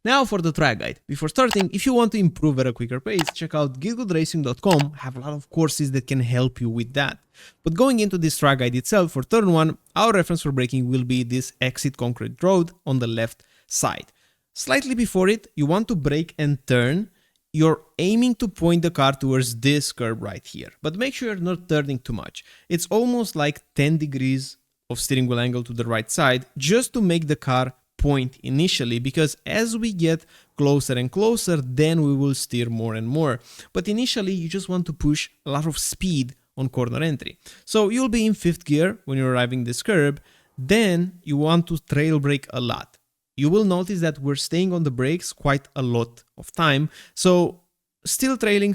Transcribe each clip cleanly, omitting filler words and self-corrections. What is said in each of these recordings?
Now for the track guide. Before starting, if you want to improve at a quicker pace, check out GitGUDRacing.com. Have a lot of courses that can help you with that. But going into this track guide itself, for turn 1, our reference for braking will be this exit concrete road on the left side. Slightly before it, you want to brake and turn. You're aiming to point the car towards this curb right here, but make sure you're not turning too much. It's almost like 10 degrees of steering wheel angle to the right side, just to make the car point initially, because as we get closer and closer, then we will steer more and more. But initially, you just want to push a lot of speed on corner entry. So you'll be in 5th gear when you're arriving this curb, then you want to trail brake a lot. You will notice that we're staying on the brakes quite a lot of time. So still trailing,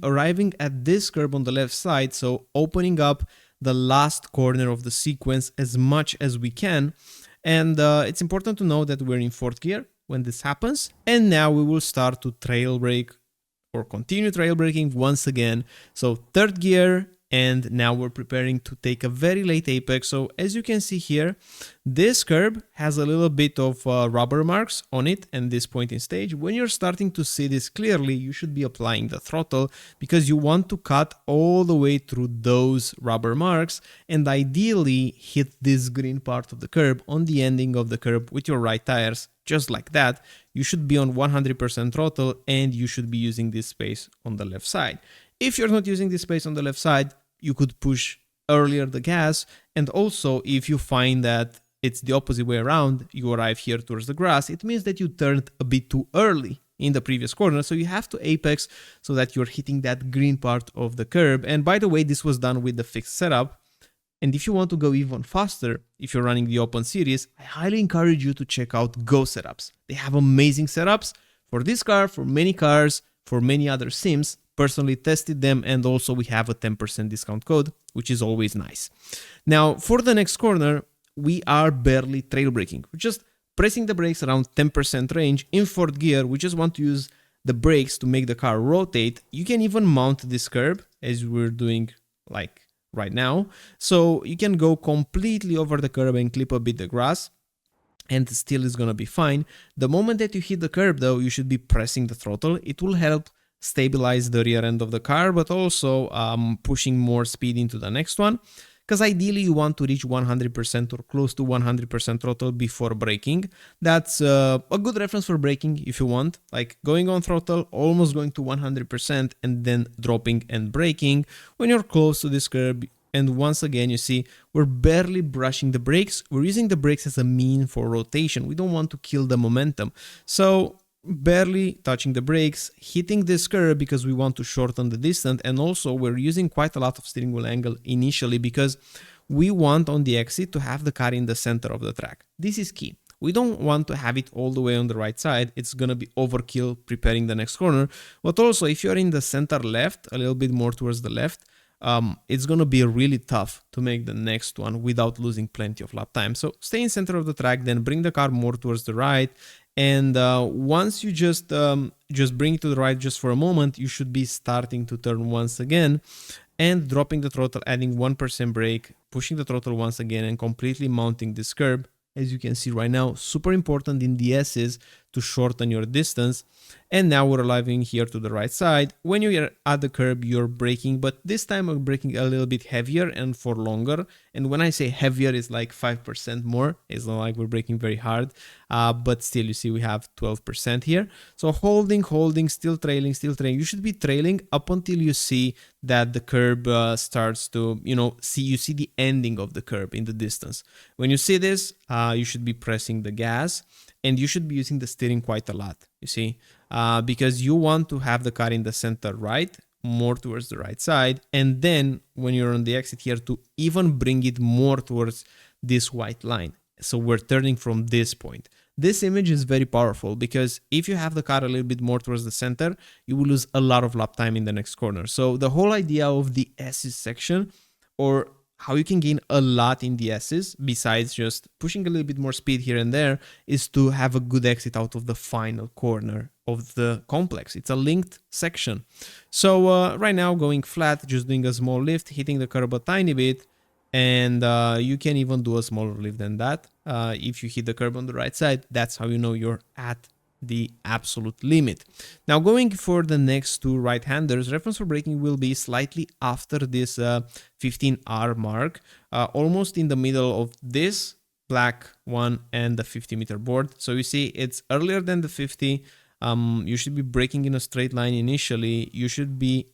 arriving at this curb on the left side. So opening up the last corner of the sequence as much as we can. And it's important to know that we're in 4th gear when this happens. And now we will start to trail brake or continue trail braking once again. So 3rd gear. And now we're preparing to take a very late apex. So as you can see here, this curb has a little bit of rubber marks on it and this point in stage. When you're starting to see this clearly, you should be applying the throttle because you want to cut all the way through those rubber marks and ideally hit this green part of the curb on the ending of the curb with your right tires. Just like that, you should be on 100% throttle and you should be using this space on the left side. If you're not using this space on the left side, you could push earlier the gas. And also, if you find that it's the opposite way around, you arrive here towards the grass, it means that you turned a bit too early in the previous corner. So you have to apex so that you're hitting that green part of the curb. And by the way, this was done with the fixed setup. And if you want to go even faster, if you're running the Open Series, I highly encourage you to check out Go Setups. They have amazing setups for this car, for many cars, for many other sims. Personally tested them, and also we have a 10% discount code, which is always nice. Now, for the next corner, we are barely trail braking. We're just pressing the brakes around 10% range in 4th gear. We just want to use the brakes to make the car rotate. You can even mount this curb as we're doing like right now. So you can go completely over the curb and clip a bit the grass, and still is gonna be fine. The moment that you hit the curb though, you should be pressing the throttle. It will help stabilize the rear end of the car, but also pushing more speed into the next one, because ideally you want to reach 100% or close to 100% throttle before braking. That's a good reference for braking if you want, like going on throttle, almost going to 100% and then dropping and braking when you're close to this curb. And once again, you see, we're barely brushing the brakes. We're using the brakes as a mean for rotation. We don't want to kill the momentum. So barely touching the brakes, hitting this curb because we want to shorten the distance, and also we're using quite a lot of steering wheel angle initially because we want on the exit to have the car in the center of the track. This is key. We don't want to have it all the way on the right side. It's gonna be overkill preparing the next corner. But also if you're in the center left, a little bit more towards the left, it's gonna be really tough to make the next one without losing plenty of lap time. So stay in center of the track, then bring the car more towards the right. And once you just bring it to the right just for a moment, you should be starting to turn once again and dropping the throttle, adding 1% brake, pushing the throttle once again and completely mounting this curb. As you can see right now, super important in the S's to shorten your distance. And now we're arriving here to the right side. When you're at the curb, you're braking, but this time we're braking a little bit heavier and for longer. And when I say heavier, it's like 5% more. It's not like we're braking very hard, but still you see we have 12% here. So holding, still trailing. You should be trailing up until you see that the curb starts to, you see the ending of the curb in the distance. When you see this, you should be pressing the gas. And you should be using the steering quite a lot, you see, because you want to have the car in the center right, more towards the right side. And then when you're on the exit here, to even bring it more towards this white line. So we're turning from this point. This image is very powerful because if you have the car a little bit more towards the center, you will lose a lot of lap time in the next corner. So the whole idea of the S's section, or how you can gain a lot in the S's, besides just pushing a little bit more speed here and there, is to have a good exit out of the final corner of the complex. It's a linked section. So right now going flat, just doing a small lift, hitting the curb a tiny bit, and you can even do a smaller lift than that. If you hit the curb on the right side, that's how you know you're at the absolute limit. Now going for the next two right-handers, reference for braking will be slightly after this 15R mark, almost in the middle of this black one and the 50-meter board. So you see it's earlier than the 50. You should be braking in a straight line initially. You should be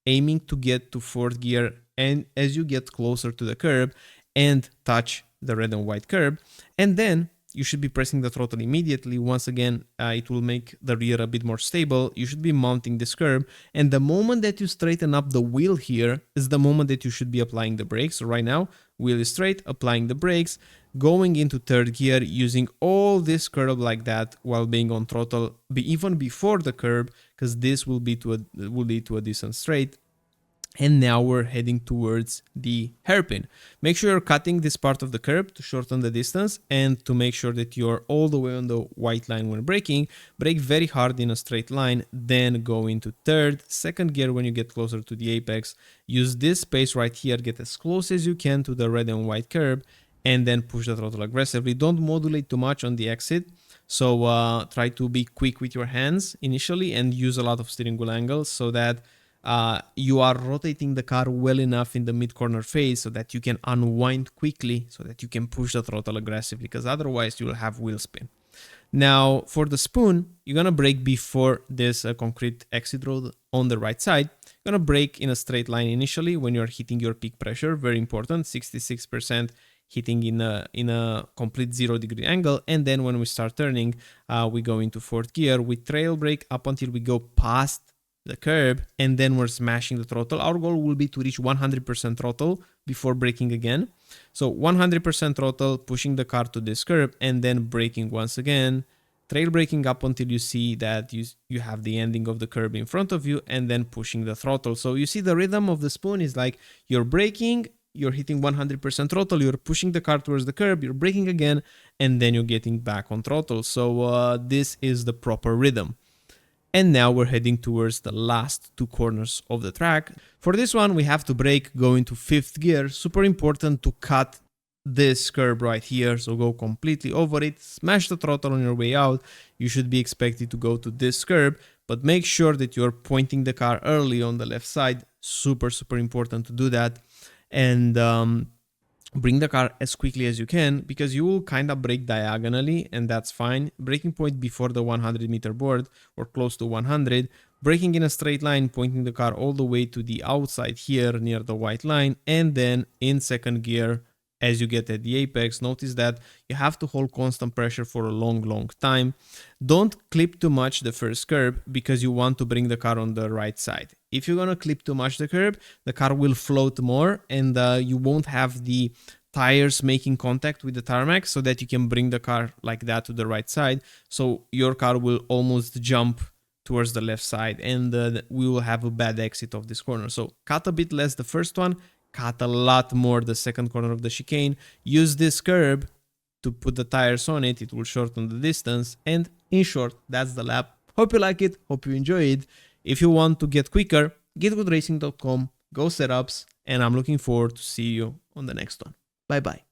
aiming to get to fourth gear, and as you get closer to the curb and touch the red and white curb, and then you should be pressing the throttle immediately. Once again, it will make the rear a bit more stable. You should be mounting this curb, and the moment that you straighten up the wheel here is the moment that you should be applying the brakes. So right now, wheel is straight, applying the brakes, going into third gear, using all this curb like that while being on throttle, even before the curb, because this will lead to a decent straight. And now we're heading towards the hairpin. Make sure you're cutting this part of the curb to shorten the distance and to make sure that you're all the way on the white line when braking. Brake very hard in a straight line, then go into third, second gear when you get closer to the apex. Use this space right here, get as close as you can to the red and white curb, and then push the throttle aggressively. Don't modulate too much on the exit. So try to be quick with your hands initially and use a lot of steering wheel angles so that you are rotating the car well enough in the mid-corner phase so that you can unwind quickly, so that you can push the throttle aggressively, because otherwise you will have wheel spin. Now for the spoon, you're gonna brake before this concrete exit road on the right side. You're gonna brake in a straight line initially when you're hitting your peak pressure, very important, 66% hitting in a complete 0-degree angle. And then when we start turning, we go into fourth gear, we trail brake up until we go past the curb, and then we're smashing the throttle. Our goal will be to reach 100% throttle before braking again. So 100% throttle, pushing the car to this curb, and then braking once again, trail braking up until you see that you have the ending of the curb in front of you, and then pushing the throttle. So you see the rhythm of the spoon is like you're braking, you're hitting 100% throttle, you're pushing the car towards the curb, you're braking again, and then you're getting back on throttle. So this is the proper rhythm. And now we're heading towards the last two corners of the track. For this one, we have to brake, go into fifth gear. Super important to cut this curb right here. So go completely over it, smash the throttle on your way out. You should be expected to go to this curb, but make sure that you're pointing the car early on the left side. Super, super important to do that. And bring the car as quickly as you can, because you will kind of brake diagonally, and that's fine. Braking point before the 100-meter board or close to 100. Braking in a straight line, pointing the car all the way to the outside here near the white line, and then in second gear as you get at the apex. Notice that you have to hold constant pressure for a long time. Don't clip too much the first curb, because you want to bring the car on the right side. If you're gonna clip too much the curb, the car will float more, and you won't have the tires making contact with the tarmac so that you can bring the car like that to the right side. So your car will almost jump towards the left side, and we will have a bad exit of this corner. So cut a bit less the first one, cut a lot more the second corner of the chicane. Use this curb to put the tires on it. It will shorten the distance. And in short, that's the lap. Hope you like it. Hope you enjoy it. If you want to get quicker, GITGUDRacing.com, go setups, and I'm looking forward to see you on the next one. Bye bye.